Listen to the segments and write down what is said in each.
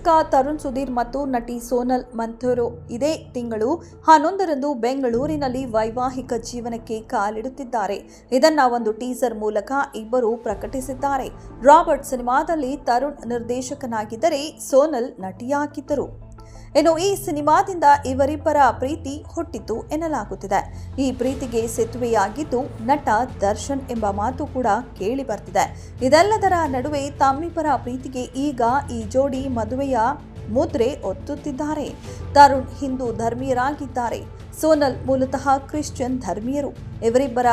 ನಿರ್ದೇಶಕ ತರುಣ್ ಸುಧೀರ್ ಮತ್ತು ನಟಿ ಸೋನಲ್ ಮಂಥೋರೋ ಇದೇ ತಿಂಗಳು 11ರಂದು ಬೆಂಗಳೂರಿನಲ್ಲಿ ವೈವಾಹಿಕ ಜೀವನಕ್ಕೆ ಕಾಲಿಡುತ್ತಿದ್ದಾರೆ. ಇದನ್ನ ಒಂದು ಟೀಸರ್ ಮೂಲಕ ಇಬ್ಬರು ಪ್ರಕಟಿಸಿದ್ದಾರೆ. ರಾಬರ್ಟ್ ಸಿನಿಮಾದಲ್ಲಿ ತರುಣ್ ನಿರ್ದೇಶಕನಾಗಿದ್ದರೆ ಸೋನಲ್ ನಟಿಯಾಗಿದ್ದರು. ಇನ್ನು ಈ ಸಿನಿಮಾದಿಂದ ಇವರಿಬ್ಬರ ಪ್ರೀತಿ ಹುಟ್ಟಿತು ಎನ್ನಲಾಗುತ್ತಿದೆ. ಈ ಪ್ರೀತಿಗೆ ಸೇತುವೆಯಾಗಿದ್ದು ನಟ ದರ್ಶನ್ ಎಂಬ ಮಾತು ಕೂಡ ಕೇಳಿ ಬರ್ತಿದೆ. ಇದೆಲ್ಲದರ ನಡುವೆ ತಮ್ಮಿಬ್ಬರ ಪ್ರೀತಿಗೆ ಈಗ ಈ ಜೋಡಿ ಮದುವೆಯ ಮುದ್ರೆ ಒತ್ತುತ್ತಿದ್ದಾರೆ. ತರುಣ್ ಹಿಂದೂ ಧರ್ಮೀಯರಾಗಿದ್ದಾರೆ. ಸೋನಲ್ ಮೂಲತಃ ಕ್ರಿಶ್ಚಿಯನ್ ಧರ್ಮೀಯರು. ಇವರಿಬ್ಬರ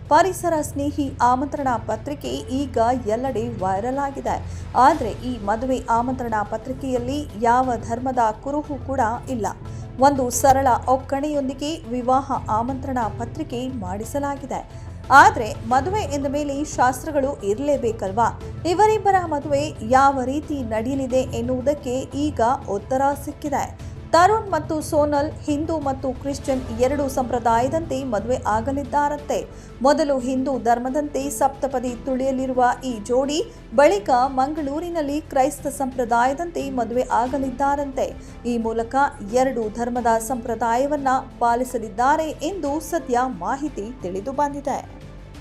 ಪರಿಸರ ಸ್ನೇಹಿ ಆಮಂತ್ರಣ ಪತ್ರಿಕೆ ಈಗ ಎಲ್ಲೆಡೆ ವೈರಲ್ ಆಗಿದೆ. ಆದರೆ ಈ ಮದುವೆ ಆಮಂತ್ರಣ ಪತ್ರಿಕೆಯಲ್ಲಿ ಯಾವ ಧರ್ಮದ ಕುರುಹು ಕೂಡ ಇಲ್ಲ. ಒಂದು ಸರಳ ಒಕ್ಕಣೆಯೊಂದಿಗೆ ವಿವಾಹ ಆಮಂತ್ರಣ ಪತ್ರಿಕೆ ಮಾಡಿಸಲಾಗಿದೆ. ಆದರೆ ಮದುವೆ ಎಂದ ಮೇಲೆ ಶಾಸ್ತ್ರಗಳು ಇರಲೇಬೇಕಲ್ವಾ? ಇವರಿಬ್ಬರ ಮದುವೆ ಯಾವ ರೀತಿ ನಡೆಯಲಿದೆ ಎನ್ನುವುದಕ್ಕೆ ಈಗ ಉತ್ತರ ಸಿಕ್ಕಿದೆ. ತರುಣ್ ಮತ್ತು ಸೋನಲ್ ಹಿಂದೂ ಮತ್ತು ಕ್ರಿಶ್ಚಿಯನ್ ಎರಡೂ ಸಂಪ್ರದಾಯದಂತೆ ಮದುವೆ ಆಗಲಿದ್ದಾರಂತೆ. ಮೊದಲು ಹಿಂದೂ ಧರ್ಮದಂತೆ ಸಪ್ತಪದಿ ತುಳಿಯಲಿರುವ ಈ ಜೋಡಿ ಬಳಿಕ ಮಂಗಳೂರಿನಲ್ಲಿ ಕ್ರೈಸ್ತ ಸಂಪ್ರದಾಯದಂತೆ ಮದುವೆ ಆಗಲಿದ್ದಾರಂತೆ. ಈ ಮೂಲಕ ಎರಡೂ ಧರ್ಮದ ಸಂಪ್ರದಾಯವನ್ನ ಪಾಲಿಸಲಿದ್ದಾರೆ ಎಂದು ಸದ್ಯ ಮಾಹಿತಿ ತಿಳಿದು ಬಂದಿದೆ.